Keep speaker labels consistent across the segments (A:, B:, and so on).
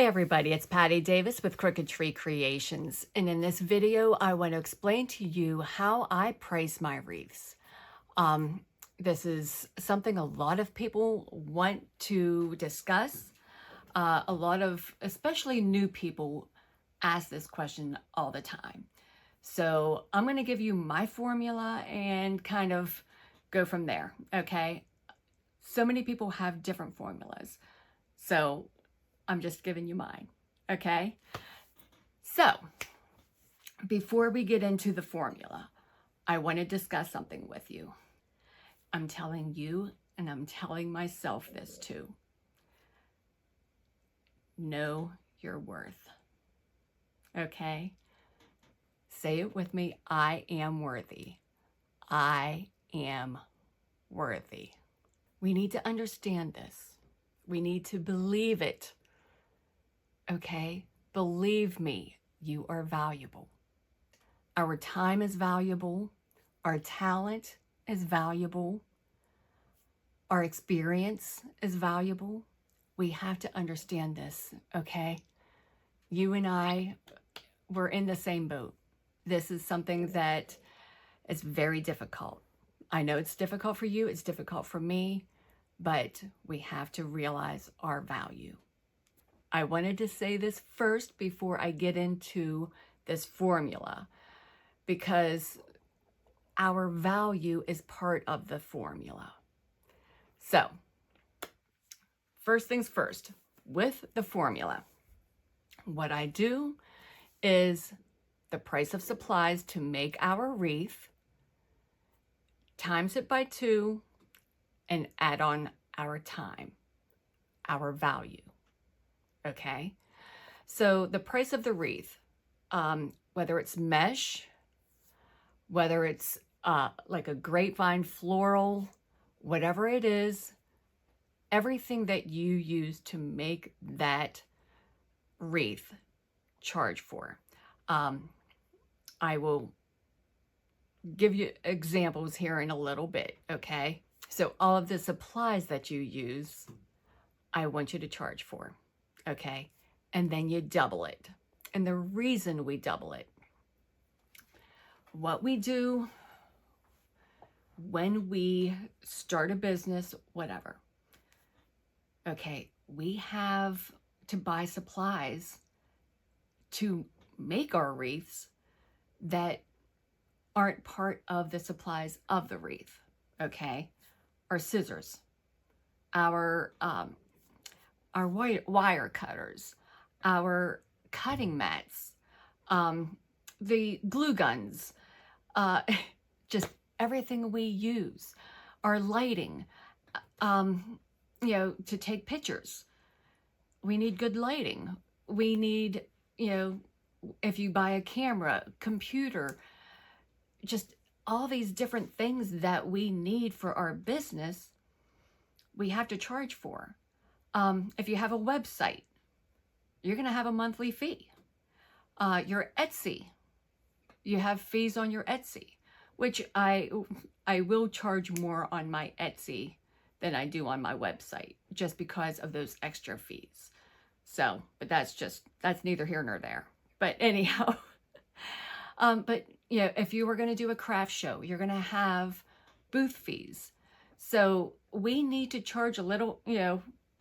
A: Hey everybody, it's Patty Davis with Crooked Tree Creations, and in this video I want to explain to you how I price my wreaths. This is something a lot of people want to discuss. A lot of, especially new people, ask this question all the time. So I'm going to give you my formula and kind of go from there, okay? So many people have different formulas, so I'm just giving you mine, okay? So, before we get into the formula, I want to discuss something with you. I'm telling you, and I'm telling myself this too. Know your worth, okay? Say it with me. I am worthy. I am worthy. We need to understand this. We need to believe it. Okay? Believe me, you are valuable. Our time is valuable. Our talent is valuable. Our experience is valuable. We have to understand this, okay? You and I, we're in the same boat. This is something that is very difficult. I know it's difficult for you, it's difficult for me, but we have to realize our value. I wanted to say this first before I get into this formula, because our value is part of the formula. So, first things first, with the formula, what I do is the price of supplies to make our wreath, times it by 2, and add on our time, our value. Okay? So the price of the wreath, whether it's mesh, whether it's like a grapevine floral, whatever it is, everything that you use to make that wreath, charge for. I will give you examples here in a little bit, okay? So all of the supplies that you use, I want you to charge for, okay? And then you double it. And the reason we double it, what we do when we start a business, whatever, okay, we have to buy supplies to make our wreaths that aren't part of the supplies of the wreath, okay? Our scissors, our wire cutters, our cutting mats, the glue guns, just everything we use, our lighting, to take pictures. We need good lighting. We need, if you buy a camera, computer, just all these different things that we need for our business, we have to charge for. If you have a website, you're going to have a monthly fee. Your Etsy, you have fees on your Etsy, which I will charge more on my Etsy than I do on my website, just because of those extra fees. So, but that's neither here nor there. But anyhow, but if you were going to do a craft show, you're going to have booth fees. So we need to charge a little,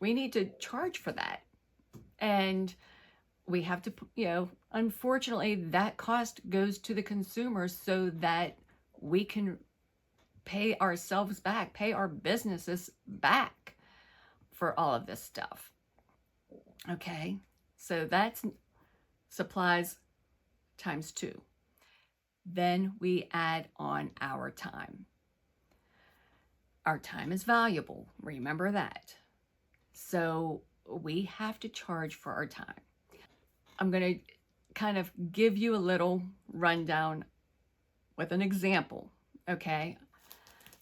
A: we need to charge for that. And we have to, unfortunately, that cost goes to the consumers so that we can pay ourselves back, pay our businesses back for all of this stuff. Okay, so that's supplies times 2. Then we add on our time. Our time is valuable, remember that. So we have to charge for our time. I'm going to kind of give you a little rundown with an example, okay?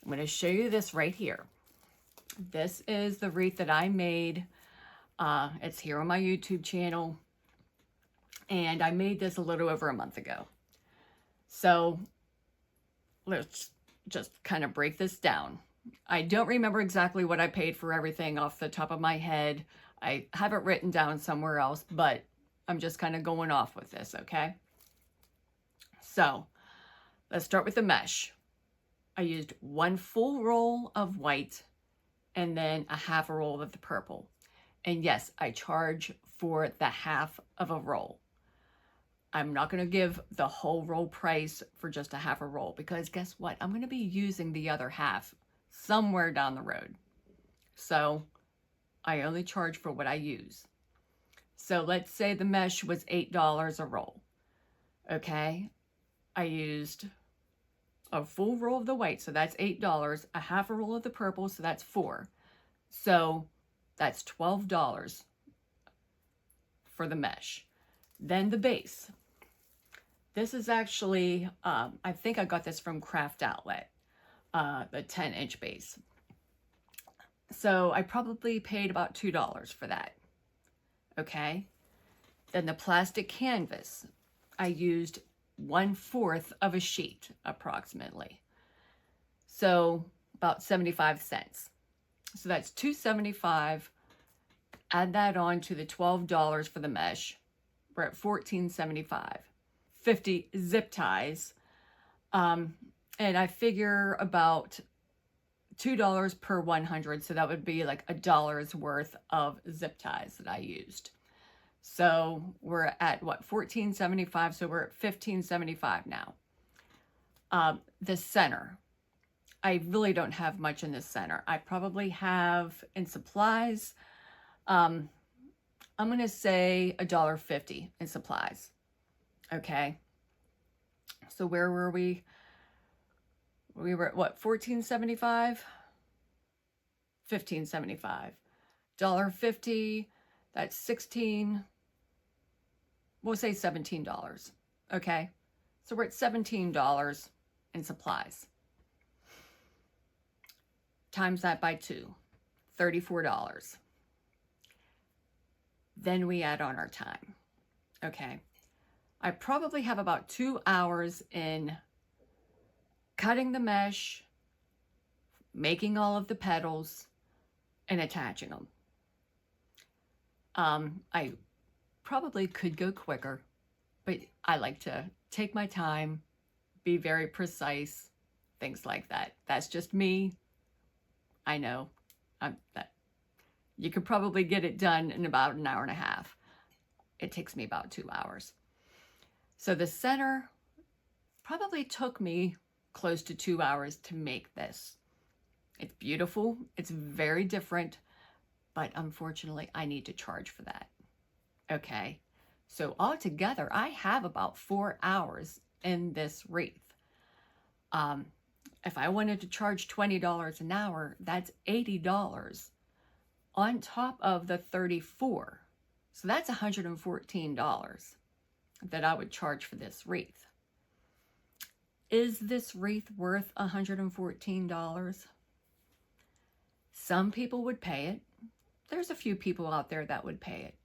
A: I'm going to show you this right here. This is the wreath that I made. It's here on my YouTube channel. And I made this a little over a month ago. So let's just kind of break this down. I don't remember exactly what I paid for everything off the top of my head. I have it written down somewhere else, but I'm just kind of going off with this, okay? So let's start with the mesh. I used 1 full roll of white and then a half a roll of the purple. And yes, I charge for the half of a roll. I'm not going to give the whole roll price for just a half a roll, because guess what? I'm going to be using the other half somewhere down the road. So I only charge for what I use. So let's say the mesh was $8 a roll. Okay, I used a full roll of the white, so that's $8, a half a roll of the purple, so that's $4. So that's $12 for the mesh. Then the base. This is actually, I think I got this from Craft Outlet, the 10-inch base. So I probably paid about $2 for that. Okay. Then the plastic canvas, I used 1/4 of a sheet approximately. So about 75 cents. So that's $2.75. Add that on to the $12 for the mesh. We're at $14.75. 50 zip ties. And I figure about $2 per 100. So that would be like $1's worth of zip ties that I used. So we're at what, $14.75. So we're at $15.75 now. The center. I really don't have much in the center. I probably have in supplies, I'm going to say $1.50 in supplies. Okay. So where were we? We were at what, $14.75? $15.75. $1.50, that's 16, we'll say $17. Okay. So we're at $17 in supplies. Times that by 2, $34. Then we add on our time. Okay. I probably have about 2 hours in cutting the mesh, making all of the petals, and attaching them. I probably could go quicker, but I like to take my time, be very precise, things like that. That's just me. I know you could probably get it done in about an hour and a half. It takes me about 2 hours. So the center probably took me close to 2 hours to make this. It's beautiful. It's very different, but unfortunately I need to charge for that. Okay. So altogether I have about 4 hours in this wreath. If I wanted to charge $20 an hour, that's $80 on top of the $34. So that's $114 that I would charge for this wreath. Is this wreath worth $114? Some people would pay it. There's a few people out there that would pay it.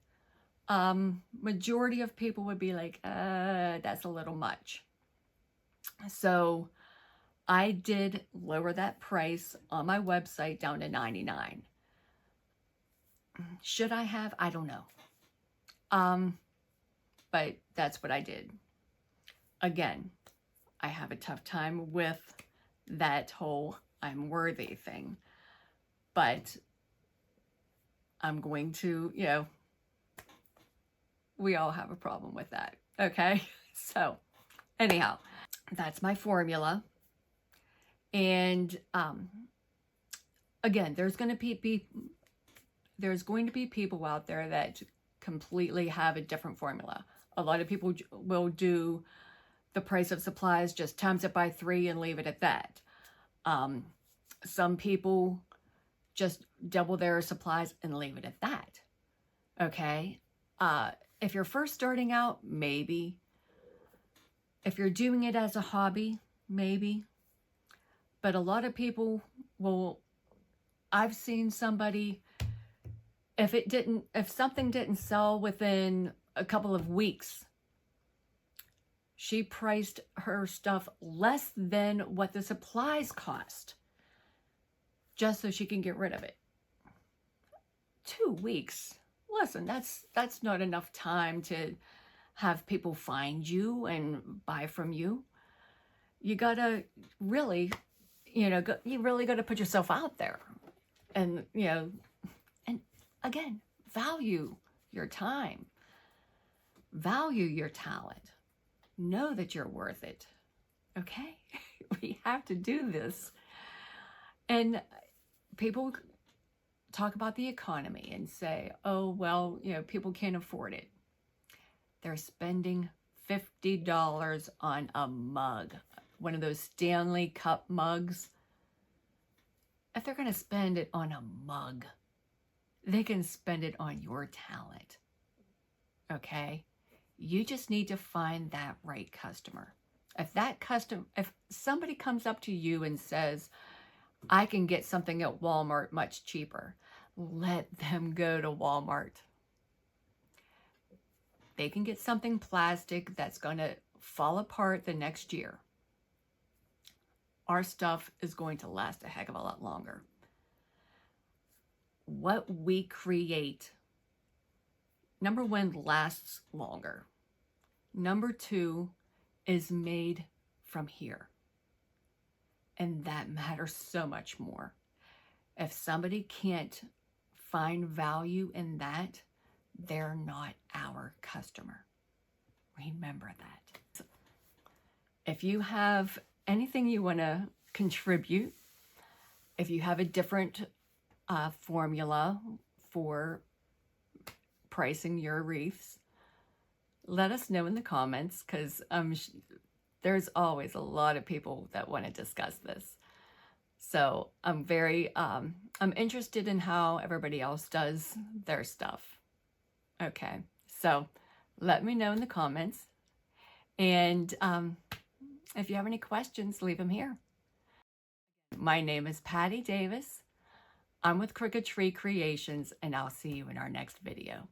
A: Majority of people would be like, that's a little much. So I did lower that price on my website down to $99. Should I have? I don't know. But that's what I did. Again, I have a tough time with that whole I'm worthy thing. But I'm going to, we all have a problem with that. Okay. So anyhow, that's my formula. And again, there's going to be people out there that completely have a different formula. A lot of people will do the price of supplies, just times it by 3 and leave it at that. Some people just double their supplies and leave it at that. Okay. If you're first starting out, maybe. If you're doing it as a hobby, maybe. But a lot of people will, I've seen somebody, if something didn't sell within a couple of weeks, she priced her stuff less than what the supplies cost, just so she can get rid of it. 2 weeks. listen, that's not enough time to have people find you and buy from you. You gotta really, you really gotta put yourself out there, and and again, value your time, value your talent, know that you're worth it. Okay, we have to do this. And people talk about the economy and say, oh, well, people can't afford it. They're spending $50 on a mug, one of those Stanley Cup mugs. If they're going to spend it on a mug, they can spend it on your talent. Okay? You just need to find that right customer. If somebody comes up to you and says, I can get something at Walmart much cheaper, let them go to Walmart. They can get something plastic that's going to fall apart the next year. Our stuff is going to last a heck of a lot longer. What we create, number one, lasts longer. Number two, is made from here. And that matters so much more. If somebody can't find value in that, they're not our customer. Remember that. If you have anything you want to contribute, if you have a different formula for pricing your wreaths, let us know in the comments, because there's always a lot of people that want to discuss this. So I'm I'm interested in how everybody else does their stuff. Okay, so let me know in the comments. And if you have any questions, leave them here. My name is Patty Davis. I'm with Crooked Tree Creations, and I'll see you in our next video.